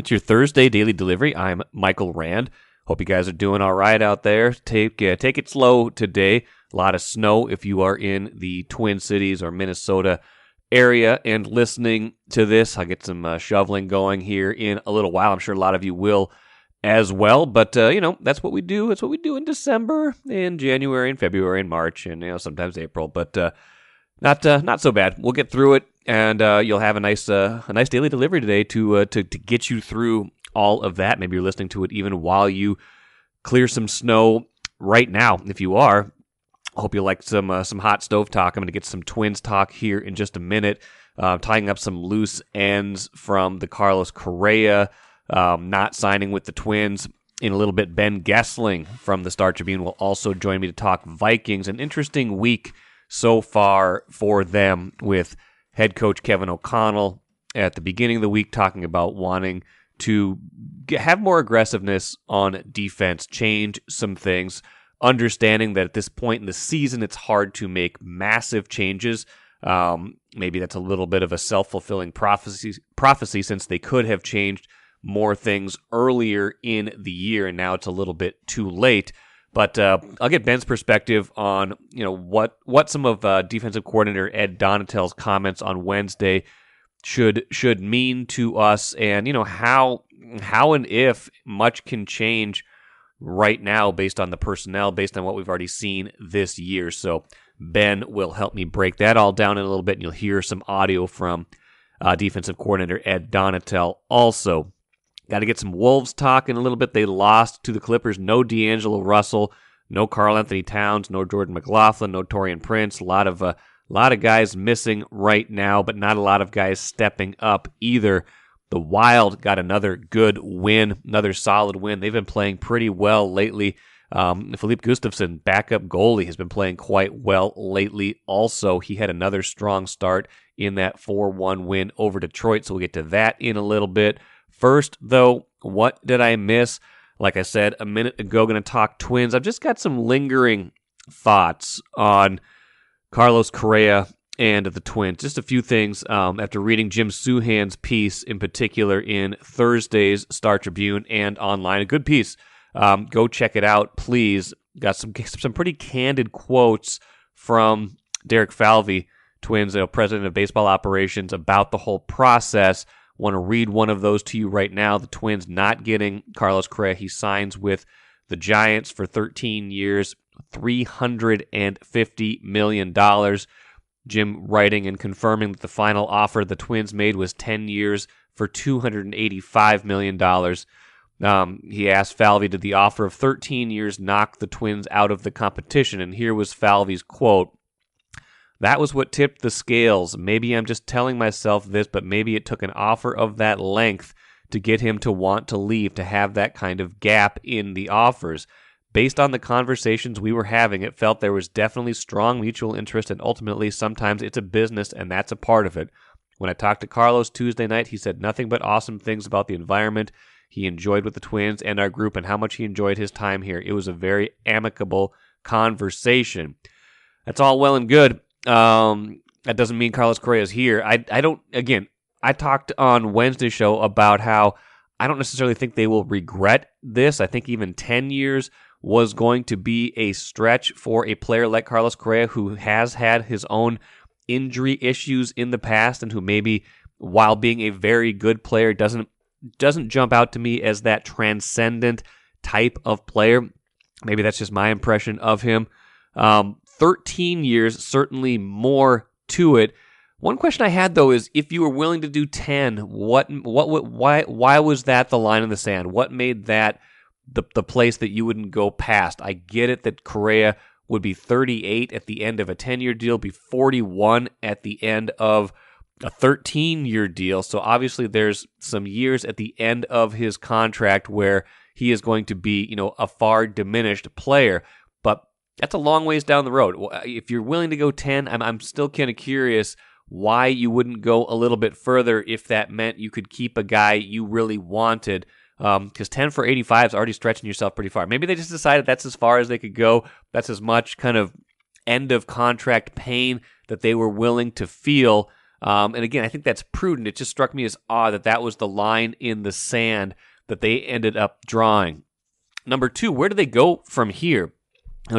It's your Thursday daily delivery. I'm Michael Rand. Hope you guys are doing all right out there. Take it slow today. A lot of snow if you are in the Twin Cities or Minnesota area and listening to this. I'll get some shoveling going here in a little while. I'm sure a lot of you will as well. But, that's what we do. It's what we do in December, in January, and February, and March, and, sometimes April. But not so bad. We'll get through it, and you'll have a nice daily delivery today to get you through all of that. Maybe you're listening to it even while you clear some snow right now. If you are, I hope you like some hot stove talk. I'm going to get some Twins talk here in just a minute, tying up some loose ends from the Carlos Correa not signing with the Twins. In a little bit, Ben Goessling from the Star Tribune will also join me to talk Vikings. An interesting week so far for them, with head coach Kevin O'Connell at the beginning of the week talking about wanting to have more aggressiveness on defense, change some things, understanding that at this point in the season it's hard to make massive changes. Maybe that's a little bit of a self-fulfilling prophecy since they could have changed more things earlier in the year, and now it's a little bit too late. But I'll get Ben's perspective on what some of defensive coordinator Ed Donatell's comments on Wednesday should mean to us, and how and if much can change right now based on the personnel, based on what we've already seen this year. So Ben will help me break that all down in a little bit, and you'll hear some audio from defensive coordinator Ed Donatell also. Got to get some Wolves talk in a little bit. They lost to the Clippers. No D'Angelo Russell, no Karl Anthony Towns, no Jordan McLaughlin, no Taurean Prince. A lot of guys missing right now, but not a lot of guys stepping up either. The Wild got another good win, another solid win. They've been playing pretty well lately. Philippe Gustafsson, backup goalie, has been playing quite well lately also. He had another strong start in that 4-1 win over Detroit, so we'll get to that in a little bit. First, though, what did I miss? Like I said a minute ago, going to talk Twins. I've just got some lingering thoughts on Carlos Correa and the Twins. Just a few things after reading Jim Souhan's piece in particular in Thursday's Star Tribune and online. A good piece. Go check it out, please. Got some pretty candid quotes from Derek Falvey, Twins president of baseball operations, about the whole process. Want to read one of those to you right now. The Twins not getting Carlos Correa. He signs with the Giants for 13 years, $350 million. Jim writing and confirming that the final offer the Twins made was 10 years for $285 million. He asked Falvey, did the offer of 13 years knock the Twins out of the competition? And here was Falvey's quote. That was what tipped the scales. Maybe I'm just telling myself this, but maybe it took an offer of that length to get him to want to leave, to have that kind of gap in the offers. Based on the conversations we were having, it felt there was definitely strong mutual interest, and ultimately sometimes it's a business, and that's a part of it. When I talked to Carlos Tuesday night, he said nothing but awesome things about the environment he enjoyed with the Twins and our group, and how much he enjoyed his time here. It was a very amicable conversation. That's all well and good. That doesn't mean Carlos Correa is here. I talked on Wednesday's show about how I don't necessarily think they will regret this. I think even 10 years was going to be a stretch for a player like Carlos Correa, who has had his own injury issues in the past, and who maybe, while being a very good player, doesn't jump out to me as that transcendent type of player. Maybe that's just my impression of him. 13 years, certainly more to it. One question I had, though, is if you were willing to do 10, why was that the line in the sand? What made that the place that you wouldn't go past? I get it that Correa would be 38 at the end of a 10-year deal, be 41 at the end of a 13-year deal. So obviously there's some years at the end of his contract where he is going to be, a far diminished player. But that's a long ways down the road. If you're willing to go 10, I'm still kind of curious why you wouldn't go a little bit further if that meant you could keep a guy you really wanted. Because 10 for 85 is already stretching yourself pretty far. Maybe they just decided that's as far as they could go. That's as much kind of end of contract pain that they were willing to feel And again, I think that's prudent. It just struck me as odd that that was the line in the sand that they ended up drawing. Number two, where do they go from here?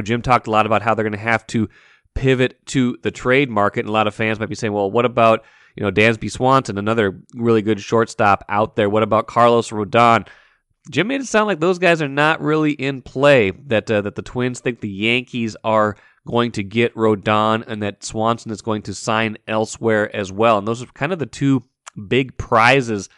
Jim talked a lot about how they're going to have to pivot to the trade market, and a lot of fans might be saying, well, what about Dansby Swanson, another really good shortstop out there? What about Carlos Rodon? Jim made it sound like those guys are not really in play, that the Twins think the Yankees are going to get Rodon and that Swanson is going to sign elsewhere as well. And those are kind of the two big prizes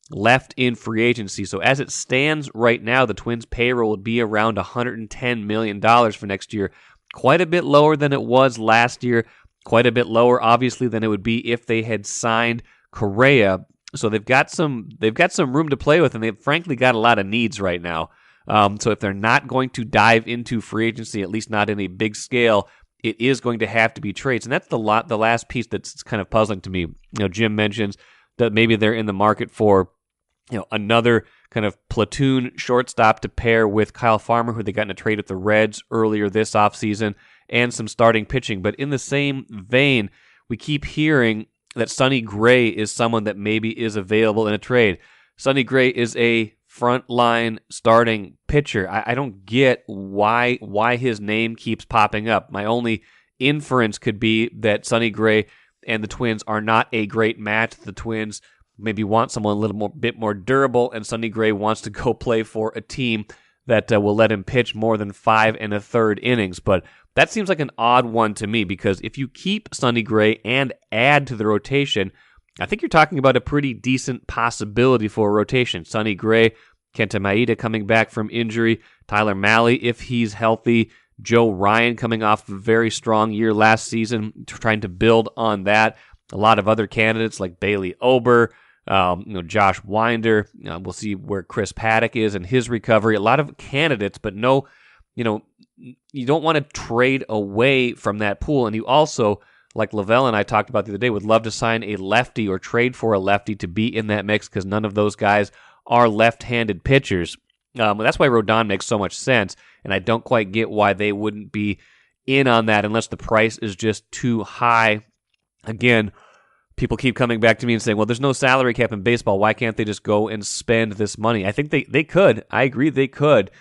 left in free agency. So as it stands right now, the Twins' payroll would be around $110 million for next year. Quite a bit lower than it was last year. Quite a bit lower, obviously, than it would be if they had signed Correa. So they've got some room to play with, and they've frankly got a lot of needs right now. So if they're not going to dive into free agency, at least not in a big scale, it is going to have to be trades. And that's the last piece that's kind of puzzling to me. Jim mentions that maybe they're in the market for another kind of platoon shortstop to pair with Kyle Farmer, who they got in a trade with the Reds earlier this offseason, and some starting pitching. But in the same vein, we keep hearing that Sonny Gray is someone that maybe is available in a trade. Sonny Gray is a frontline starting pitcher. I don't get why his name keeps popping up. My only inference could be that Sonny Gray and the Twins are not a great match. The Twins maybe want someone a little bit more durable, and Sonny Gray wants to go play for a team that will let him pitch more than 5 1/3 innings. But that seems like an odd one to me, because if you keep Sonny Gray and add to the rotation, I think you're talking about a pretty decent possibility for a rotation. Sonny Gray, Kenta Maeda coming back from injury, Tyler Mahle if he's healthy, Joe Ryan coming off a very strong year last season, trying to build on that. A lot of other candidates like Bailey Ober, Josh Winder. We'll see where Chris Paddock is in his recovery. A lot of candidates, but no, you don't want to trade away from that pool. And you also, like Lavelle and I talked about the other day, would love to sign a lefty or trade for a lefty to be in that mix, because none of those guys are left-handed pitchers. That's why Rodon makes so much sense, and I don't quite get why they wouldn't be in on that unless the price is just too high. Again, people keep coming back to me and saying, well, there's no salary cap in baseball. Why can't they just go and spend this money? I think they could. I agree they could.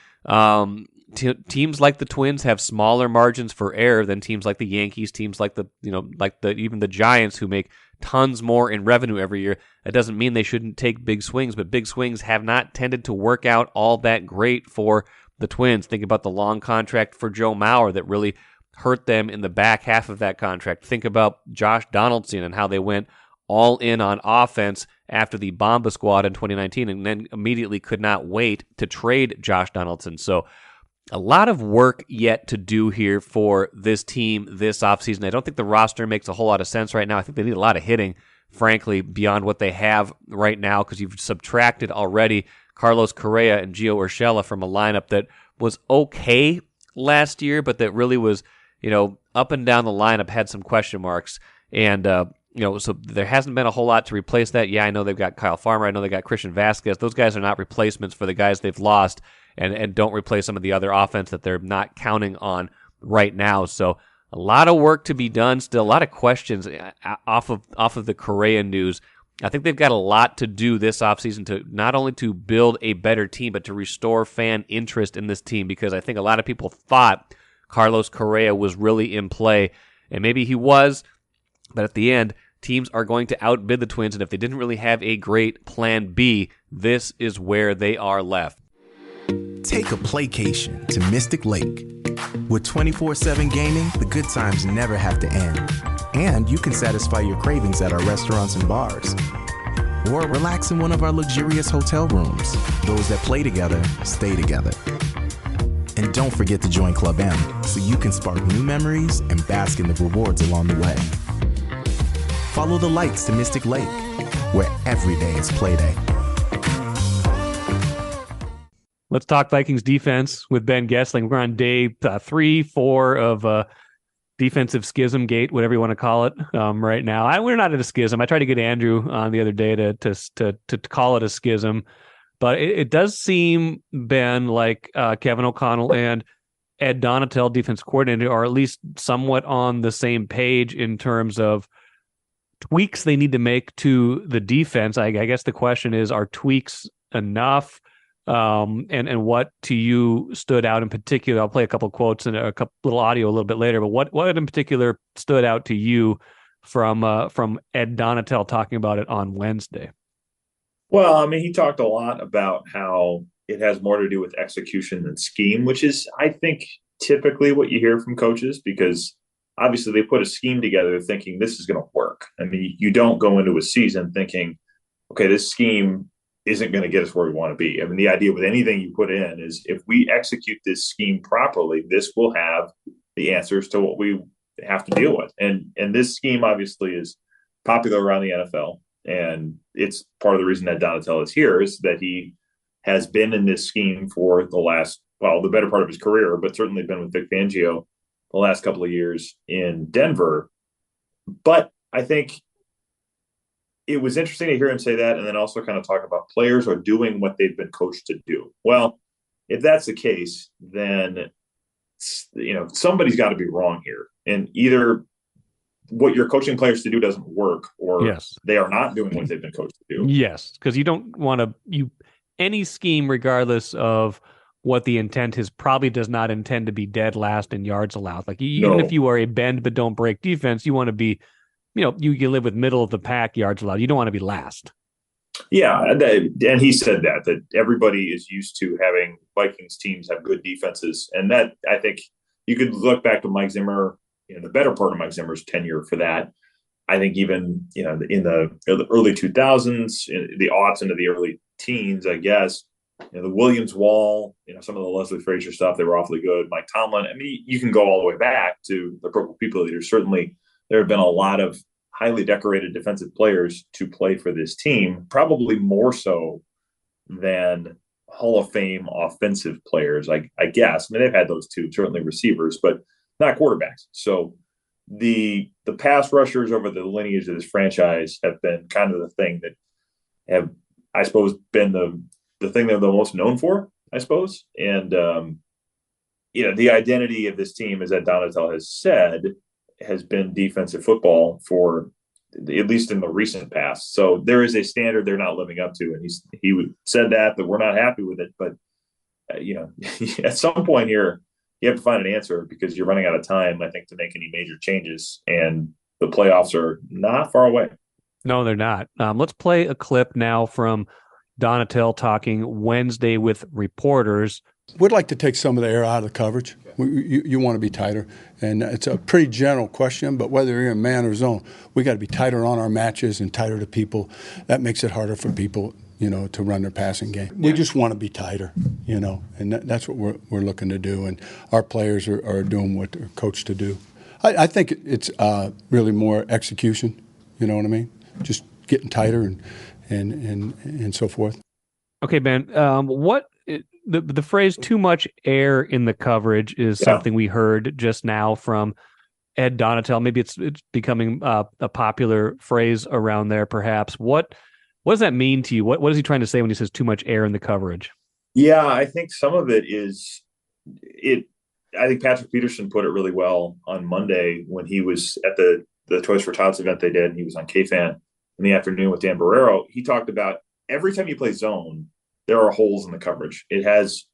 Teams like the Twins have smaller margins for error than teams like the Yankees, teams like even the Giants, who make tons more in revenue every year. That doesn't mean they shouldn't take big swings, but big swings have not tended to work out all that great for the Twins. Think about the long contract for Joe Mauer that really hurt them in the back half of that contract. Think about Josh Donaldson and how they went all in on offense after the Bomba squad in 2019 and then immediately could not wait to trade Josh Donaldson. So a lot of work yet to do here for this team this offseason. I don't think the roster makes a whole lot of sense right now. I think they need a lot of hitting, frankly, beyond what they have right now, because you've subtracted already Carlos Correa and Gio Urshela from a lineup that was okay last year, but that really was, up and down the lineup had some question marks. And, so there hasn't been a whole lot to replace that. Yeah, I know they've got Kyle Farmer. I know they got Christian Vasquez. Those guys are not replacements for the guys they've lost, and don't replace some of the other offense that they're not counting on right now. So a lot of work to be done still. A lot of questions off of the Correa news. I think they've got a lot to do this offseason to not only to build a better team, but to restore fan interest in this team, because I think a lot of people thought Carlos Correa was really in play, and maybe he was, but at the end, teams are going to outbid the Twins, and if they didn't really have a great plan B, this is where they are left. Take a playcation to Mystic Lake. With 24/7 gaming, the good times never have to end. And you can satisfy your cravings at our restaurants and bars. Or relax in one of our luxurious hotel rooms. Those that play together, stay together. And don't forget to join Club M so you can spark new memories and bask in the rewards along the way. Follow the lights to Mystic Lake, where every day is play day. Let's talk Vikings defense with Ben Goessling. We're on day 3-4 of defensive schism gate, whatever you want to call it, right now. We're not at a schism. I tried to get Andrew on the other day to call it a schism, but it does seem, Ben, like Kevin O'Connell and Ed Donatel, defense coordinator, are at least somewhat on the same page in terms of tweaks they need to make to the defense. I guess the question is, are tweaks enough? And what to you stood out in particular? I'll play a couple quotes and a couple little audio a little bit later, but what in particular stood out to you from Ed Donatel talking about it on Wednesday? Well, I mean, he talked a lot about how it has more to do with execution than scheme, which is, I think, typically what you hear from coaches, because obviously they put a scheme together thinking this is going to work. I mean, you don't go into a season thinking, okay, this scheme isn't going to get us where we want to be. I mean, the idea with anything you put in is if we execute this scheme properly, this will have the answers to what we have to deal with. And this scheme obviously is popular around the NFL. And it's part of the reason that Donatel is here is that he has been in this scheme for the better part of his career, but certainly been with Vic Fangio the last couple of years in Denver. But I think it was interesting to hear him say that and then also kind of talk about players are doing what they've been coached to do. Well, if that's the case, then, somebody's got to be wrong here. And either what you're coaching players to do doesn't work, or they are not doing what they've been coached to do. Yes, because you don't want to any scheme, regardless of what the intent is, probably does not intend to be dead last in yards allowed. Like even if you are a bend but don't break defense, you want to be, you live with middle of the pack yards allowed. You don't want to be last. Yeah, and he said that everybody is used to having Vikings teams have good defenses, and that I think you could look back to Mike Zimmer, the better part of Mike Zimmer's tenure for that. I think even in the early 2000s, in the aughts into the early teens, I guess, the Williams Wall, some of the Leslie Frazier stuff, they were awfully good. Mike Tomlin. I mean, you can go all the way back to the Purple People Eaters. Certainly, there have been a lot of highly decorated defensive players to play for this team, probably more so than Hall of Fame offensive players, I guess. I mean, they've had those too, certainly receivers, but not quarterbacks. So the pass rushers over the lineage of this franchise have been kind of the thing that have, I suppose, been the thing they're the most known for, I suppose. And, the identity of this team, as Ed Donatel has said, has been defensive football for at least in the recent past. So there is a standard they're not living up to. And he said that we're not happy with it. But, at some point here, you have to find an answer because you're running out of time, I think, to make any major changes. And the playoffs are not far away. No, they're not. Let's play a clip now from Donatel talking Wednesday with reporters. We'd like to take some of the air out of the coverage. You want to be tighter. And it's a pretty general question, but whether you're in man or zone, we got to be tighter on our matches and tighter to people. That makes it harder for people, to run their passing game. We just want to be tighter, and that's what we're looking to do. And our players are doing what they're coached to do. I think it's really more execution, you know what I mean? Just getting tighter and so forth. Okay, Ben, the phrase "too much air in the coverage" is something we heard just now from Ed Donatel. Maybe it's becoming a popular phrase around there, perhaps. What does that mean to you? What is he trying to say when he says "too much air in the coverage"? Yeah, I think some of it is it. I think Patrick Peterson put it really well on Monday when he was at the Toys for Tots event they did. And he was on KFan in the afternoon with Dan Barrero. He talked about every time you play zone, there are holes in the coverage. It has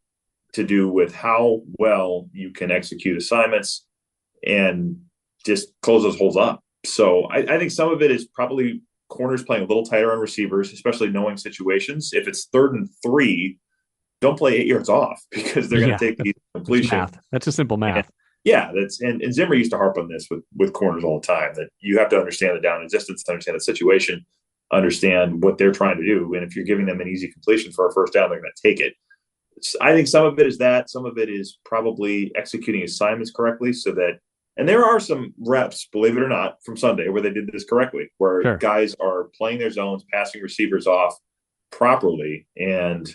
to do with how well you can execute assignments and just close those holes up. So I think some of it is probably corners playing a little tighter on receivers, especially knowing situations. If it's 3rd and 3, don't play 8 yards off because they're going to take the completion. That's just simple math. And Zimmer used to harp on this with corners all the time, that you have to understand the down and distance, understand the situation, understand what they're trying to do. And if you're giving them an easy completion for a first down, they're going to take it. I think some of it is that. Some of it is probably executing assignments correctly and there are some reps, believe it or not, from Sunday where they did this correctly, where guys are playing their zones, passing receivers off properly, and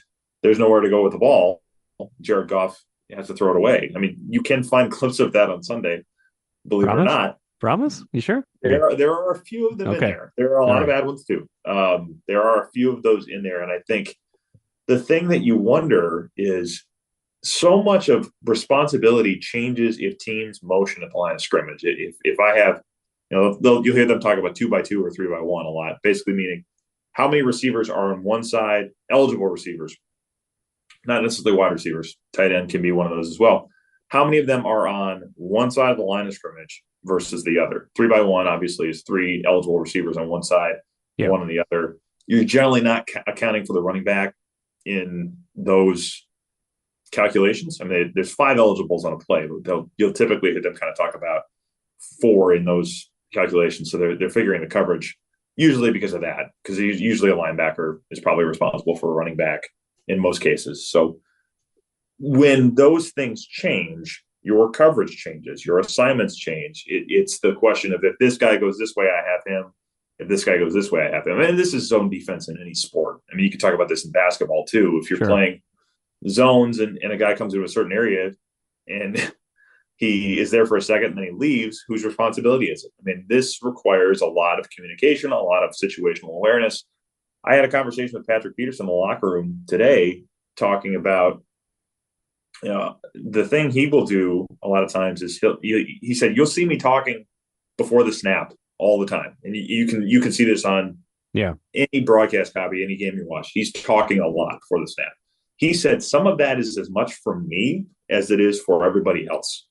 there's nowhere to go with the ball. Jared Goff has to throw it away. I mean, you can find clips of that on Sunday, believe it or not. Promise? You sure? There are a few of them in there. There are a lot of bad ones too. There are a few of those in there. And I think the thing that you wonder is so much of responsibility changes if teams motion at the line of scrimmage. If I have you'll hear them talk about 2x2 or 3x1 a lot, basically meaning how many receivers are on one side, eligible receivers, not necessarily wide receivers. Tight end can be one of those as well. How many of them are on one side of the line of scrimmage versus the other? 3x1 obviously is 3 eligible receivers on one side, one on the other. You're generally not accounting for the running back in those calculations. I mean, there's 5 eligibles on a play, but you'll typically hear them kind of talk about 4 in those calculations. So they're figuring the coverage usually because of that, because usually a linebacker is probably responsible for a running back in most cases. So when those things change, your coverage changes, your assignments change. It's the question of, if this guy goes this way, I have him. If this guy goes this way, I have him. And this is zone defense in any sport. I mean, you can talk about this in basketball too. If you're playing zones and a guy comes into a certain area and he is there for a second and then he leaves, whose responsibility is it? I mean, this requires a lot of communication, a lot of situational awareness. I had a conversation with Patrick Peterson in the locker room today talking about, the thing he will do a lot of times is he said, you'll see me talking before the snap all the time. And you can see this on any broadcast copy, any game you watch. He's talking a lot before the snap. He said some of that is as much for me as it is for everybody else.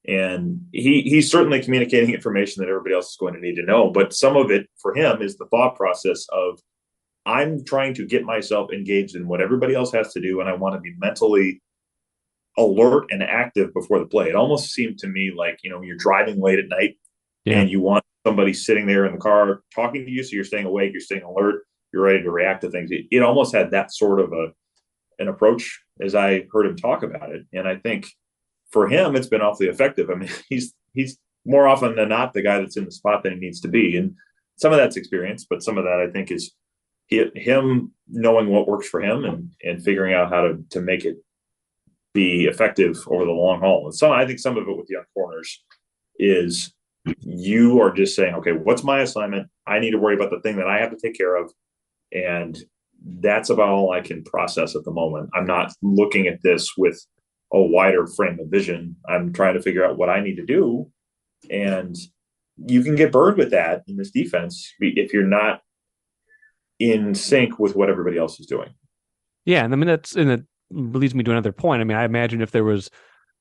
And he's certainly communicating information that everybody else is going to need to know. But some of it for him is the thought process of, I'm trying to get myself engaged in what everybody else has to do, and I want to be mentally alert and active before the play. It almost seemed to me like, you're driving late at night and you want somebody sitting there in the car talking to you, so you're staying awake, you're staying alert, you're ready to react to things. It almost had that sort of an approach as I heard him talk about it. And I think for him, it's been awfully effective. I mean, he's more often than not the guy that's in the spot that he needs to be. And some of that's experience, but some of that I think is him knowing what works for him and figuring out how to make it be effective over the long haul. And I think some of it with young corners is you are just saying, okay, what's my assignment? I need to worry about the thing that I have to take care of. And that's about all I can process at the moment. I'm not looking at this with a wider frame of vision. I'm trying to figure out what I need to do. And you can get burned with that in this defense if you're not in sync with what everybody else is doing. Yeah. And I mean, it leads me to another point. I mean, I imagine if there was,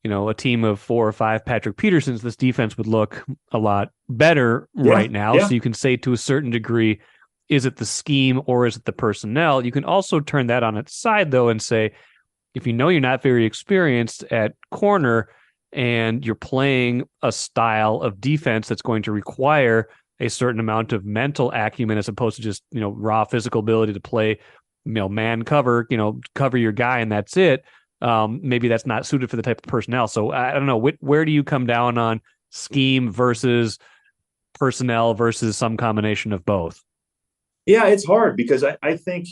a team of 4 or 5 Patrick Petersons, this defense would look a lot better right now. Yeah. So you can say to a certain degree, is it the scheme or is it the personnel? You can also turn that on its side, though, and say, if you're not very experienced at corner and you're playing a style of defense that's going to require a certain amount of mental acumen as opposed to just, raw physical ability to play, man cover, cover your guy and that's it. Maybe that's not suited for the type of personnel. So I don't know, where do you come down on scheme versus personnel versus some combination of both? Yeah, it's hard because I think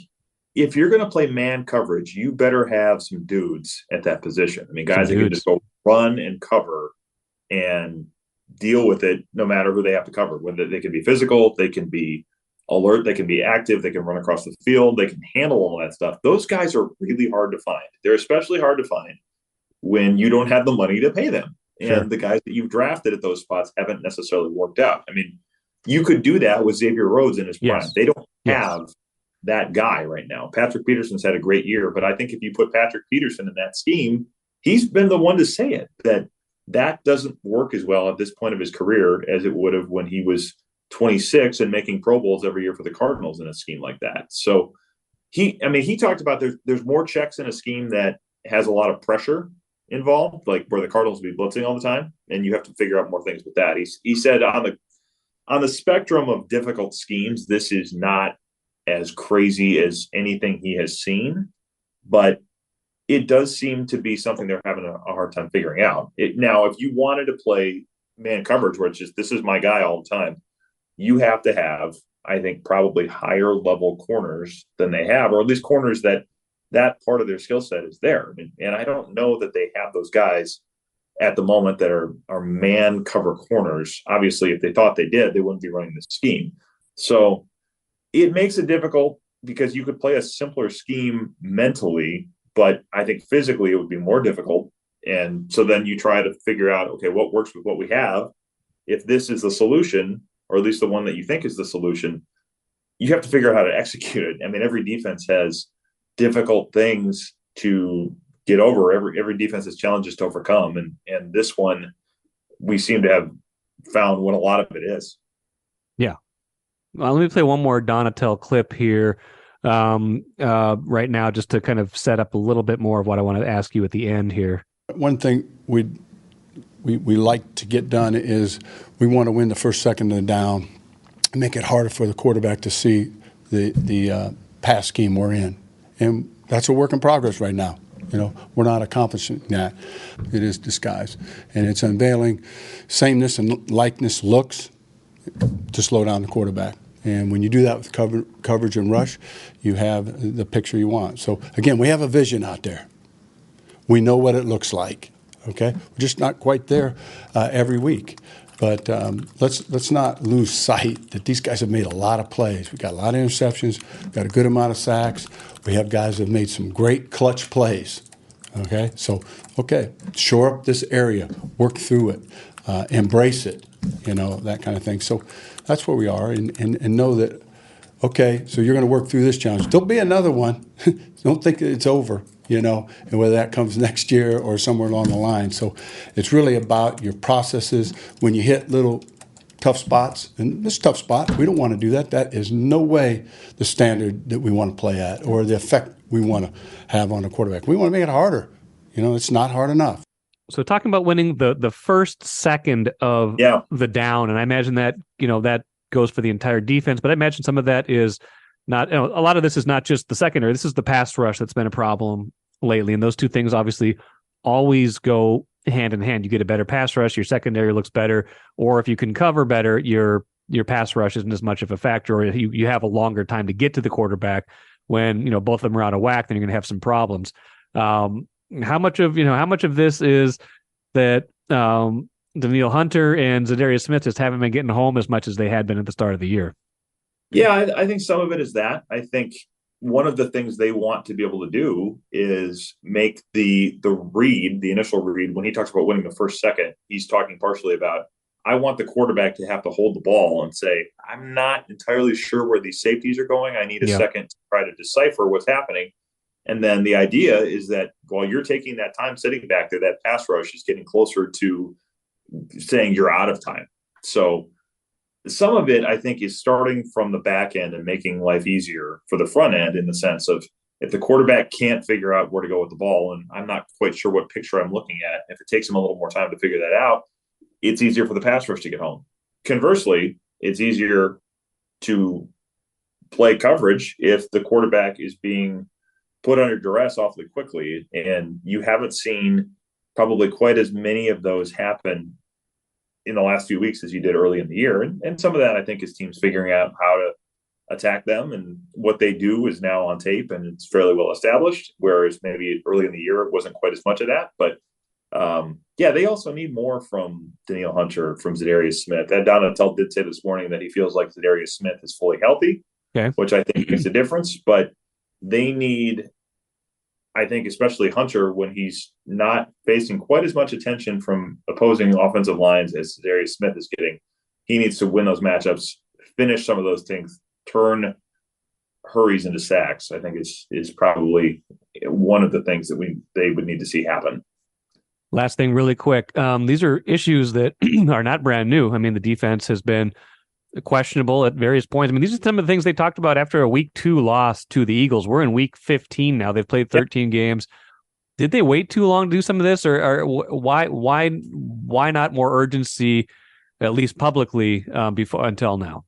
if you're going to play man coverage, you better have some dudes at that position. I mean, guys that can just go run and cover and deal with it no matter who they have to cover. Whether they can be physical, they can be alert, they can be active, they can run across the field, they can handle all that stuff. Those guys are really hard to find. They're especially hard to find when you don't have the money to pay them. And the guys that you've drafted at those spots haven't necessarily worked out. I mean, you could do that with Xavier Rhodes in his prime. They don't have that guy right now. Patrick Peterson's had a great year, but I think if you put Patrick Peterson in that scheme, he's been the one to say it, that doesn't work as well at this point of his career as it would have when he was 26 and making Pro Bowls every year for the Cardinals in a scheme like that. So he talked about there's more checks in a scheme that has a lot of pressure involved, like where the Cardinals will be blitzing all the time, and you have to figure out more things with that. He said on the spectrum of difficult schemes, this is not as crazy as anything he has seen, but it does seem to be something they're having a hard time figuring out. Now, if you wanted to play man coverage, where it's just, this is my guy all the time, you have to have, I think, probably higher level corners than they have, or at least corners that part of their skill set is there. And I don't know that they have those guys at the moment that are man cover corners. Obviously, if they thought they did, they wouldn't be running this scheme. So it makes it difficult because you could play a simpler scheme mentally, but I think physically it would be more difficult. And so then you try to figure out, okay, what works with what we have? If this is the solution, or at least the one that you think is the solution, you have to figure out how to execute it. I mean, every defense has difficult things to get over. Every defense has challenges to overcome, and this one we seem to have found what a lot of it is. Yeah. Well, let me play one more Donatel clip here right now, just to kind of set up a little bit more of what I want to ask you at the end here. One thing we like to get done is we want to win the first, second, and down, and make it harder for the quarterback to see the pass scheme we're in. And that's a work in progress right now. We're not accomplishing that. It is disguise. And it's unveiling sameness and likeness looks to slow down the quarterback. And when you do that with coverage and rush, you have the picture you want. So, again, we have a vision out there. We know what it looks like, okay? We're just not quite there every week. But let's not lose sight that these guys have made a lot of plays. We've got a lot of interceptions, got a good amount of sacks. We have guys that have made some great clutch plays, okay? So, shore up this area, work through it, embrace it, that kind of thing. So that's where we are, and know that, okay, so you're going to work through this challenge. There'll be another one. Don't think it's over, and whether that comes next year or somewhere along the line. So it's really about your processes. When you hit little tough spots, and this tough spot, we don't want to do that. That is no way the standard that we want to play at or the effect we want to have on a quarterback. We want to make it harder. It's not hard enough. So talking about winning the first second of the down, and I imagine that, that goes for the entire defense, but I imagine some of that is not, a lot of this is not just the secondary. This is the pass rush that's been a problem lately. And those two things obviously always go hand in hand. You get a better pass rush, your secondary looks better, or if you can cover better, your pass rush isn't as much of a factor, or you have a longer time to get to the quarterback. When, both of them are out of whack, then you're going to have some problems. How much of this is that Danielle Hunter and Zadarius Smith just haven't been getting home as much as they had been at the start of the year? Yeah, I think some of it is that. I think one of the things they want to be able to do is make the initial read, when he talks about winning the first, second, he's talking partially about, I want the quarterback to have to hold the ball and say, I'm not entirely sure where these safeties are going. I need a second to try to decipher what's happening. And then the idea is that while you're taking that time sitting back there, that pass rush is getting closer to saying you're out of time. So some of it, I think, is starting from the back end and making life easier for the front end, in the sense of, if the quarterback can't figure out where to go with the ball, and I'm not quite sure what picture I'm looking at, if it takes him a little more time to figure that out, it's easier for the pass rush to get home. Conversely, it's easier to play coverage if the quarterback is being put under duress awfully quickly. And you haven't seen probably quite as many of those happen in the last few weeks as you did early in the year. And some of that, I think, is teams figuring out how to attack them, and what they do is now on tape and it's fairly well established, whereas maybe early in the year it wasn't quite as much of that. But they also need more from Danielle Hunter, from Zadarius Smith. And Donatel did say this morning that he feels like Zadarius Smith is fully healthy, which I think makes a difference. But they need, I think, especially Hunter, when he's not facing quite as much attention from opposing offensive lines as Zadarius Smith is getting, he needs to win those matchups, finish some of those things, turn hurries into sacks. I think is probably one of the things that they would need to see happen. Last thing really quick. These are issues that are not brand new. I mean, the defense has been questionable at various points. I mean, these are some of the things they talked about after a week 2 loss to the Eagles. We're in week 15 now. They've played 13 games. Did they wait too long to do some of this, or why not more urgency, at least publicly, until now?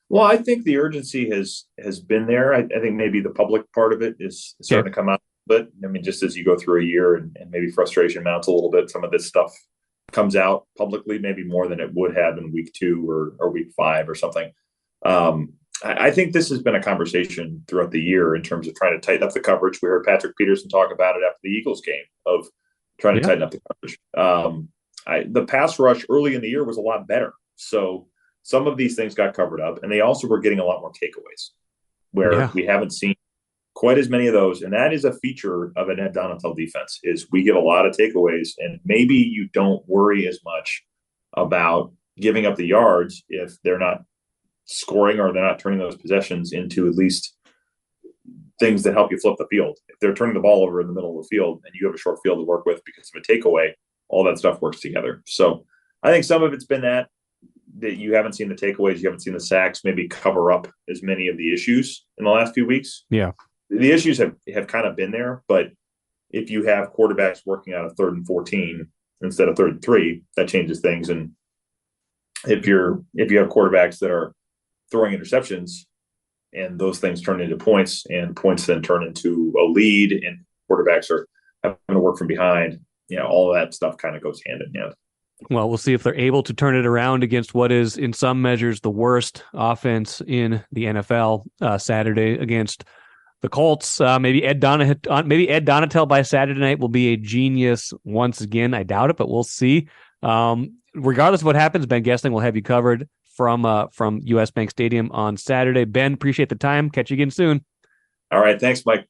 Well, I think the urgency has been there. I think maybe the public part of it is starting to come out. But I mean, just as you go through a year and maybe frustration mounts a little bit, some of this stuff comes out publicly, maybe more than it would have in week 2 or week 5 or something. I think this has been a conversation throughout the year in terms of trying to tighten up the coverage. We heard Patrick Peterson talk about it after the Eagles game, of trying to tighten up the coverage. The pass rush early in the year was a lot better. So some of these things got covered up, and they also were getting a lot more takeaways, where we haven't seen quite as many of those. And that is a feature of an Ed Donatel defense, is we get a lot of takeaways, and maybe you don't worry as much about giving up the yards if they're not scoring or they're not turning those possessions into at least things that help you flip the field. If they're turning the ball over in the middle of the field and you have a short field to work with because of a takeaway, all that stuff works together. So I think some of it's been that you haven't seen the takeaways, you haven't seen the sacks maybe cover up as many of the issues in the last few weeks. Yeah. The issues have kind of been there, but if you have quarterbacks working out of 3rd and 14 instead of 3rd and 3, that changes things. And if you have quarterbacks that are throwing interceptions and those things turn into points and points then turn into a lead and quarterbacks are having to work from behind, all of that stuff kind of goes hand in hand. Well, we'll see if they're able to turn it around against what is, in some measures, the worst offense in the NFL Saturday against the Colts. Maybe Ed Donatel by Saturday night will be a genius once again. I doubt it, but we'll see. Regardless of what happens, Ben Goessling will have you covered from US Bank Stadium on Saturday. Ben, appreciate the time. Catch you again soon. All right. Thanks, Mike.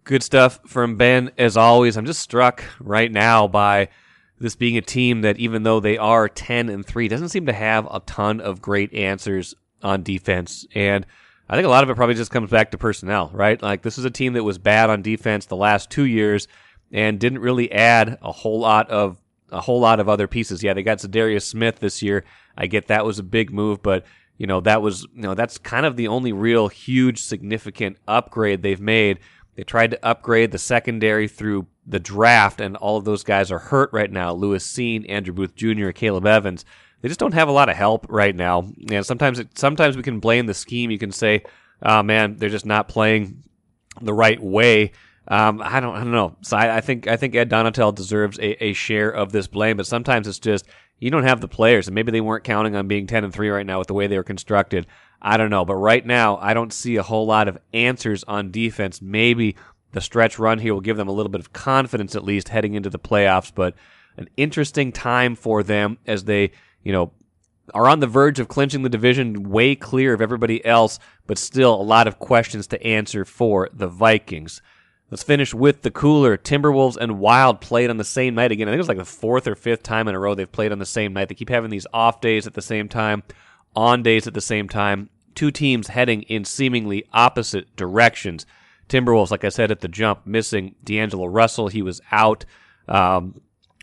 Good stuff from Ben, as always. I'm just struck right now by this being a team that, even though they are 10-3, doesn't seem to have a ton of great answers on defense. And I think a lot of it probably just comes back to personnel, right? Like, this is a team that was bad on defense the last 2 years and didn't really add a whole lot of other pieces. Yeah, they got Zadarius Smith this year. I get that was a big move, but that's kind of the only real huge significant upgrade they've made. They tried to upgrade the secondary through the draft, and all of those guys are hurt right now. Lewis Seen, Andrew Booth Jr., Caleb Evans. They just don't have a lot of help right now. And sometimes we can blame the scheme. You can say, "Oh man, they're just not playing the right way." I don't know. So I think Ed Donatel deserves a share of this blame, but sometimes it's just you don't have the players, and maybe they weren't counting on being 10-3 right now with the way they were constructed. I don't know, but right now I don't see a whole lot of answers on defense. Maybe the stretch run here will give them a little bit of confidence, at least heading into the playoffs. But an interesting time for them as they, are on the verge of clinching the division, way clear of everybody else, but still a lot of questions to answer for the Vikings. Let's finish with the cooler. Timberwolves and Wild played on the same night again. I think it was like the 4th or 5th time in a row they've played on the same night. They keep having these off days at the same time, on days at the same time. Two teams heading in seemingly opposite directions. Timberwolves, like I said at the jump, missing D'Angelo Russell. He was out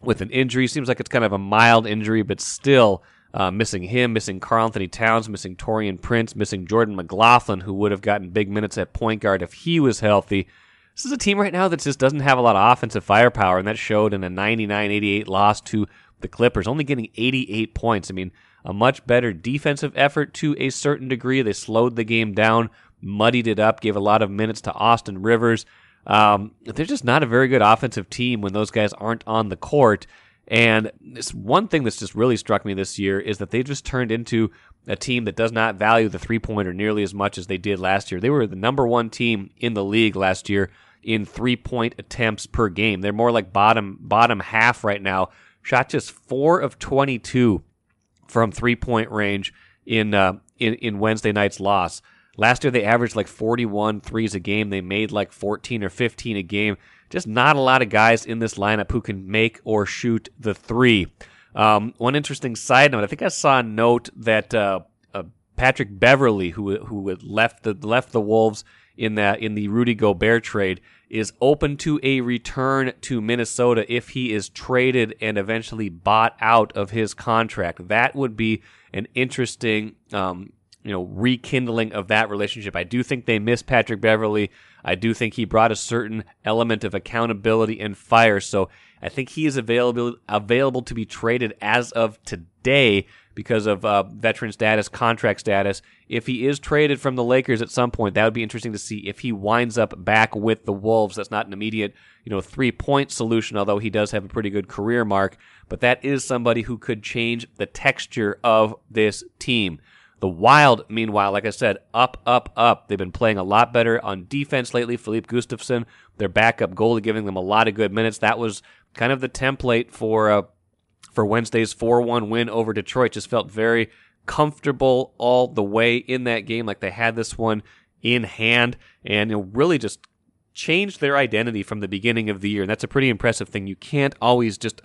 with an injury. Seems like it's kind of a mild injury, but still missing him, missing Karl Anthony Towns, missing Taurean Prince, missing Jordan McLaughlin, who would have gotten big minutes at point guard if he was healthy. This is a team right now that just doesn't have a lot of offensive firepower, and that showed in a 99-88 loss to the Clippers, only getting 88 points. I mean, a much better defensive effort to a certain degree. They slowed the game down, muddied it up, gave a lot of minutes to Austin Rivers. They're just not a very good offensive team when those guys aren't on the court. And this one thing that's just really struck me this year is that they just turned into a team that does not value the three-pointer nearly as much as they did last year. They were the number 1 team in the league last year in three-point attempts per game. They're more like bottom half right now. Shot just 4 of 22 from three-point range in Wednesday night's loss. Last year they averaged like 41 threes a game. They made like 14 or 15 a game. Just not a lot of guys in this lineup who can make or shoot the three. One interesting side note, I think I saw a note that Patrick Beverley, who had left the Wolves in the Rudy Gobert trade, is open to a return to Minnesota if he is traded and eventually bought out of his contract. That would be an interesting rekindling of that relationship. I do think they miss Patrick Beverley. I do think he brought a certain element of accountability and fire. So I think he is available to be traded as of today because of veteran status, contract status. If he is traded from the Lakers at some point, that would be interesting to see if he winds up back with the Wolves. That's not an immediate, 3-point solution, although he does have a pretty good career mark. But that is somebody who could change the texture of this team. The Wild, meanwhile, like I said, up. They've been playing a lot better on defense lately. Philippe Gustafsson, their backup goalie, giving them a lot of good minutes. That was kind of the template for Wednesday's 4-1 win over Detroit. Just felt very comfortable all the way in that game, like they had this one in hand, and really just changed their identity from the beginning of the year. And that's a pretty impressive thing. You can't always just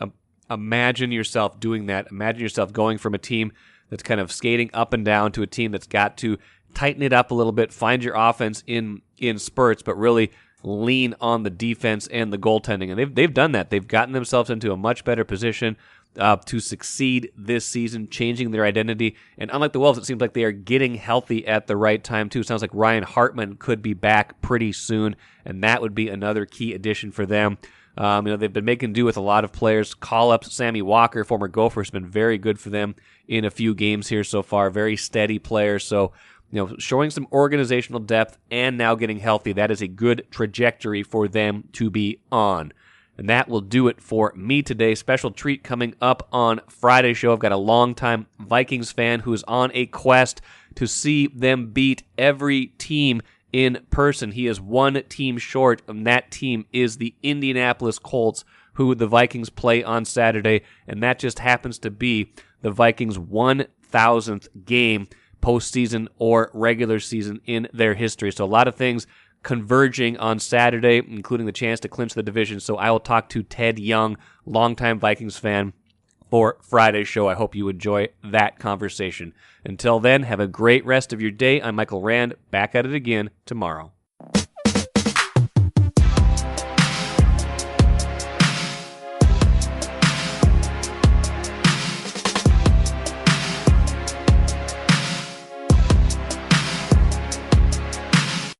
imagine yourself doing that. Imagine yourself going from a team that's kind of skating up and down to a team that's got to tighten it up a little bit, find your offense in spurts, but really lean on the defense and the goaltending. And they've done that. They've gotten themselves into a much better position to succeed this season, changing their identity. And unlike the Wolves, it seems like they are getting healthy at the right time, too. Sounds like Ryan Hartman could be back pretty soon, and that would be another key addition for them. They've been making do with a lot of players. Call-ups, Sammy Walker, former Gopher, has been very good for them in a few games here so far. Very steady player. So, showing some organizational depth and now getting healthy, that is a good trajectory for them to be on. And that will do it for me today. Special treat coming up on Friday's show. I've got a longtime Vikings fan who is on a quest to see them beat every team in person. He is one team short, and that team is the Indianapolis Colts, who the Vikings play on Saturday, and that just happens to be the Vikings' 1,000th game, postseason or regular season, in their history. So a lot of things converging on Saturday, including the chance to clinch the division. So I will talk to Ted Young, longtime Vikings fan, for Friday's show. I hope you enjoy that conversation. Until then, have a great rest of your day. I'm Michael Rand, back at it again tomorrow.